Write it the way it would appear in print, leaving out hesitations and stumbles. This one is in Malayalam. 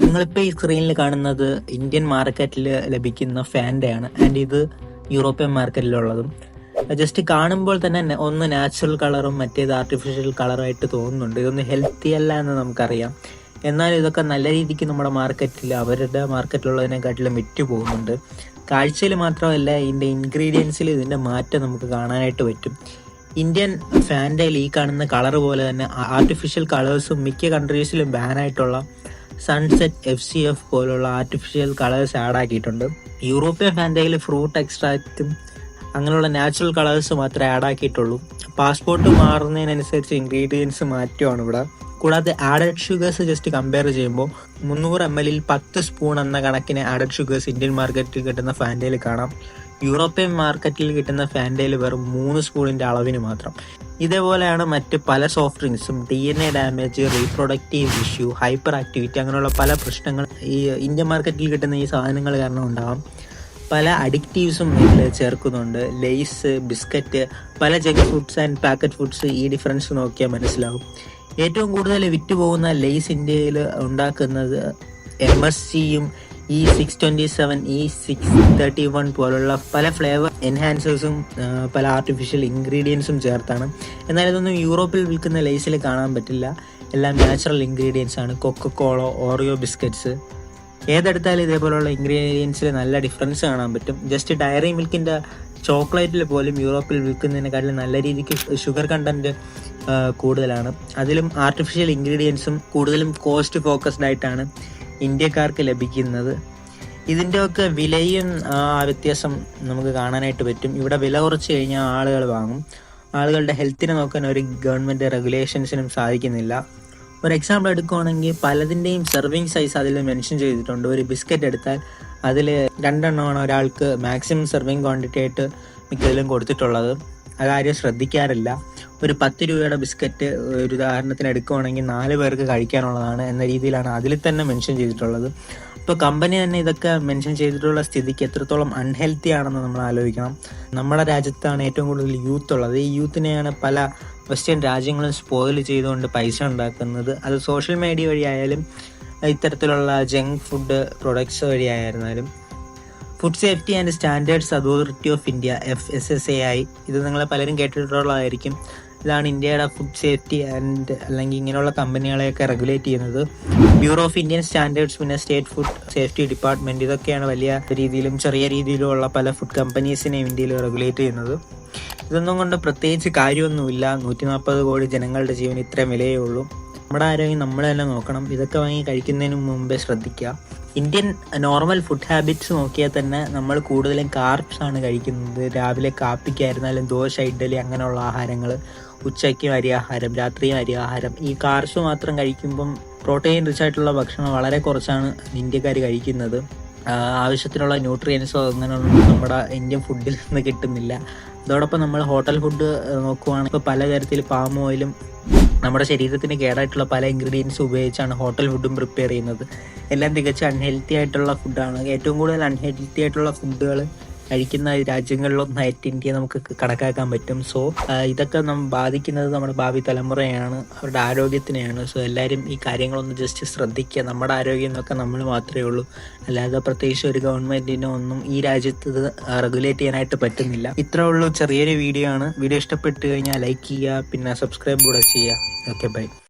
നിങ്ങളിപ്പോൾ ഈ സ്ക്രീനിൽ കാണുന്നത് ഇന്ത്യൻ മാർക്കറ്റിൽ ലഭിക്കുന്ന ഫാൻ്റെയാണ്. ആൻഡ് ഇത് യൂറോപ്യൻ മാർക്കറ്റിലുള്ളതും. ജസ്റ്റ് കാണുമ്പോൾ തന്നെ ഒന്ന് നാച്ചുറൽ കളറും മറ്റേത് ആർട്ടിഫിഷ്യൽ കളറുമായിട്ട് തോന്നുന്നുണ്ട്. ഇതൊന്നും ഹെൽത്തി അല്ല എന്ന് നമുക്കറിയാം. എന്നാൽ ഇതൊക്കെ നല്ല രീതിക്ക് നമ്മുടെ മാർക്കറ്റിൽ അവരുടെ മാർക്കറ്റിലുള്ളതിനെക്കാട്ടിലും വിറ്റ് പോകുന്നുണ്ട്. കാഴ്ചയിൽ മാത്രമല്ല, ഇതിൻ്റെ ഇൻഗ്രീഡിയൻസിൽ ഇതിൻ്റെ മാറ്റം നമുക്ക് കാണാനായിട്ട് പറ്റും. ഇന്ത്യൻ ഫാൻ്റയിൽ ഈ കാണുന്ന കളർ പോലെ തന്നെ ആർട്ടിഫിഷ്യൽ കളേഴ്സും മിക്ക കൺട്രീസിലും ബാനായിട്ടുള്ള സൺസെറ്റ്, FCF പോലുള്ള ആർട്ടിഫിഷ്യൽ കളേഴ്സ് ആഡ് ആക്കിയിട്ടുണ്ട്. യൂറോപ്യൻ ഫാൻ്റയിൽ ഫ്രൂട്ട് എക്സ്ട്രാക്റ്റും അങ്ങനെയുള്ള നാച്ചുറൽ കളേഴ്സ് മാത്രമേ ആഡ് ആക്കിയിട്ടുള്ളൂ. പാസ്പോർട്ട് മാറുന്നതിനനുസരിച്ച് ഇൻഗ്രീഡിയൻസ് മാറ്റുമാണ് ഇവിടെ. കൂടാതെ ആഡഡ് ഷുഗേഴ്സ് ജസ്റ്റ് കമ്പയർ ചെയ്യുമ്പോൾ 300 ml 10 സ്പൂൺ എന്ന കണക്കിന് ആഡഡ് ഷുഗേഴ്സ് ഇന്ത്യൻ മാർക്കറ്റിൽ കിട്ടുന്ന ഫാൻ്റയിൽ കാണാം. യൂറോപ്യൻ മാർക്കറ്റിൽ കിട്ടുന്ന ഫാൻ്റയിൽ വെറും 3 സ്പൂണിൻ്റെ അളവിന് മാത്രം. ഇതേപോലെയാണ് മറ്റ് പല സോഫ്റ്റ് ഡ്രിങ്ക്സും. DNA damage, reproductive issue, hyper activity അങ്ങനെയുള്ള പല പ്രശ്നങ്ങൾ ഈ ഇന്ത്യൻ മാർക്കറ്റിൽ കിട്ടുന്ന ഈ സാധനങ്ങൾ കാരണം ഉണ്ടാവാം. പല അഡിക്റ്റീവ്സും ഇതിൽ ചേർക്കുന്നുണ്ട്. ലേസ്, ബിസ്ക്കറ്റ്, പല junk foods and packet foods. ഈ ഡിഫറൻസ് നോക്കിയാൽ മനസ്സിലാവും. ഏറ്റവും കൂടുതൽ വിറ്റുപോകുന്ന ലേസ് ഇന്ത്യയിൽ ഉണ്ടാക്കുന്നത് MSGയും E627, E631 പോലുള്ള പല ഫ്ലേവർ എൻഹാൻസേഴ്സും പല ആർട്ടിഫിഷ്യൽ ഇൻഗ്രീഡിയൻസും ചേർത്താണ്. എന്നാൽ ഇതൊന്നും യൂറോപ്പിൽ വിൽക്കുന്ന ലേസിൽ കാണാൻ പറ്റില്ല. എല്ലാം നാച്ചുറൽ ഇൻഗ്രീഡിയൻസ് ആണ്. കൊക്കക്കോള, ഓറിയോ ബിസ്ക്കറ്റ്സ് ഏതെടുത്താലും ഇതേപോലുള്ള ഇൻഗ്രീഡിയൻസിൽ നല്ല ഡിഫറൻസ് കാണാൻ പറ്റും. ജസ്റ്റ് ഡയറി മിൽക്കിൻ്റെ ചോക്ലേറ്റിൽ പോലും യൂറോപ്പിൽ വിൽക്കുന്നതിനെക്കാട്ടിലും നല്ല രീതിക്ക് ഷുഗർ കണ്ടൻറ്റ് കൂടുതലാണ്. അതിലും ആർട്ടിഫിഷ്യൽ ഇൻഗ്രീഡിയൻസും കൂടുതലും കോസ്റ്റ് ഫോക്കസ്ഡ് ആയിട്ടാണ് ഇന്ത്യക്കാർക്ക് ലഭിക്കുന്നത്. ഇതിൻ്റെയൊക്കെ വിലയും വ്യത്യാസം നമുക്ക് കാണാനായിട്ട് പറ്റും. ഇവിടെ വില കുറച്ച് കഴിഞ്ഞാൽ ആളുകൾ വാങ്ങും. ആളുകളുടെ ഹെൽത്തിനെ നോക്കാൻ ഒരു ഗവൺമെൻറ് റെഗുലേഷൻസിനും സാധിക്കുന്നില്ല. ഒരു എക്സാമ്പിൾ എടുക്കുകയാണെങ്കിൽ പലതിൻ്റെയും സെർവിങ് സൈസ് അതിൽ മെൻഷൻ ചെയ്തിട്ടുണ്ട്. ഒരു ബിസ്ക്കറ്റ് എടുത്താൽ അതിൽ 2 എണ്ണമാണ് ഒരാൾക്ക് മാക്സിമം സെർവിങ് ക്വാണ്ടിറ്റി ആയിട്ട് മിക്കതിലും കൊടുത്തിട്ടുള്ളത്. അതാരും ശ്രദ്ധിക്കാറില്ല. ഒരു 10 രൂപയുടെ ബിസ്ക്കറ്റ് ഒരു ഉദാഹരണത്തിന് എടുക്കുകയാണെങ്കിൽ 4 പേർക്ക് കഴിക്കാനുള്ളതാണ് എന്ന രീതിയിലാണ് അതിൽ തന്നെ മെൻഷൻ ചെയ്തിട്ടുള്ളത്. ഇപ്പോൾ കമ്പനി തന്നെ ഇതൊക്കെ മെൻഷൻ ചെയ്തിട്ടുള്ള സ്ഥിതിക്ക് എത്രത്തോളം അൺഹെൽത്തി ആണെന്ന് നമ്മൾ ആലോചിക്കണം. നമ്മുടെ രാജ്യത്താണ് ഏറ്റവും കൂടുതൽ യൂത്ത് ഉള്ളത്. ഈ യൂത്തിനെയാണ് പല വെസ്റ്റേൺ രാജ്യങ്ങളും സ്പോയിൽ ചെയ്തുകൊണ്ട് പൈസ ഉണ്ടാക്കുന്നത്. അത് സോഷ്യൽ മീഡിയ വഴിയായാലും ഇത്തരത്തിലുള്ള ജങ്ക് ഫുഡ് പ്രൊഡക്ട്സ് വഴിയായിരുന്നാലും. Food safety and standards authority of India, FSSAI, ഇത് നിങ്ങൾ പലരും കേട്ടിട്ടുള്ളതായിരിക്കും. ഇതാണ് ഇന്ത്യയുടെ ഫുഡ് സേഫ്റ്റി ആൻഡ് അല്ലെങ്കിൽ ഇങ്ങനെയുള്ള കമ്പനികളെയൊക്കെ റെഗുലേറ്റ് ചെയ്യുന്നത്. ബ്യൂറോ ഓഫ് ഇന്ത്യൻ സ്റ്റാൻഡേർഡ്സ്, പിന്നെ സ്റ്റേറ്റ് ഫുഡ് സേഫ്റ്റി ഡിപ്പാർട്ട്മെൻറ്റ്, ഇതൊക്കെയാണ് വലിയ രീതിയിലും ചെറിയ രീതിയിലുള്ള പല ഫുഡ് കമ്പനീസിനെയും ഇന്ത്യയിൽ റെഗുലേറ്റ് ചെയ്യുന്നത്. ഇതൊന്നും കൊണ്ട് പ്രത്യേകിച്ച് കാര്യമൊന്നുമില്ല. 140 കോടി ജനങ്ങളുടെ ജീവൻ ഇത്രയും വിലയേ ഉള്ളൂ. നമ്മുടെ ആരോഗ്യം നമ്മൾ തന്നെ നോക്കണം. ഇതൊക്കെ വാങ്ങി കഴിക്കുന്നതിന് മുമ്പേ ശ്രദ്ധിക്കുക. ഇന്ത്യൻ നോർമൽ ഫുഡ് ഹാബിറ്റ്സ് നോക്കിയാൽ തന്നെ നമ്മൾ കൂടുതലും കാർബ്സ് ആണ് കഴിക്കുന്നത്. രാവിലെ കാപ്പിക്കായിരുന്നാലും ദോശ, ഇഡ്ഡലി അങ്ങനെയുള്ള ആഹാരങ്ങൾ, ഉച്ചയ്ക്കും അരിയാഹാരം, രാത്രിയും അരിയാഹാരം. ഈ കാർബ്സ് മാത്രം കഴിക്കുമ്പം പ്രോട്ടീൻ റിച്ച് ആയിട്ടുള്ള ഭക്ഷണം വളരെ കുറച്ചാണ് ഇന്ത്യക്കാർ കഴിക്കുന്നത്. ആവശ്യത്തിനുള്ള ന്യൂട്രിയൻസോ അങ്ങനെയൊന്നും നമ്മുടെ ഇന്ത്യൻ ഫുഡിൽ നിന്ന് കിട്ടുന്നില്ല. അതോടൊപ്പം നമ്മൾ ഹോട്ടൽ ഫുഡ് നോക്കുവാണെങ്കിൽ ഇപ്പോൾ പലതരത്തിൽ പാം ഓയിലും നമ്മുടെ ശരീരത്തിന് കേടായിട്ടുള്ള പല ഇൻഗ്രീഡിയൻസ് ഉപയോഗിച്ചാണ് ഹോട്ടൽ ഫുഡും പ്രിപ്പയർ ചെയ്യുന്നത്. എല്ലാം തികച്ചും അൺഹെൽത്തി ആയിട്ടുള്ള ഫുഡാണ്. ഏറ്റവും കൂടുതൽ അൺഹെൽത്തി ആയിട്ടുള്ള ഫുഡുകൾ കഴിക്കുന്ന രാജ്യങ്ങളിലൊന്നായിട്ട് ഇന്ത്യയെ നമുക്ക് കണക്കാക്കാൻ പറ്റും. സോ ഇതൊക്കെ ബാധിക്കുന്നത് നമ്മുടെ ഭാവി തലമുറയാണ്, അവരുടെ ആരോഗ്യത്തിനെയാണ്. സോ എല്ലാവരും ഈ കാര്യങ്ങളൊന്ന് ജസ്റ്റ് ശ്രദ്ധിക്കുക. നമ്മുടെ ആരോഗ്യം എന്നൊക്കെ നമ്മൾ മാത്രമേ ഉള്ളൂ. അല്ലാതെ പ്രത്യേകിച്ച് ഒരു ഗവൺമെൻറ്റിനോ ഒന്നും ഈ രാജ്യത്ത് ഇത് റെഗുലേറ്റ് ചെയ്യാനായിട്ട് പറ്റുന്നില്ല. ഇത്രേ ഉള്ളൂ, ചെറിയൊരു വീഡിയോ ആണ്. വീഡിയോ ഇഷ്ടപ്പെട്ട് കഴിഞ്ഞാൽ ലൈക്ക് ചെയ്യുക, പിന്നെ സബ്സ്ക്രൈബ് കൂടെ ചെയ്യുക. Okay, by.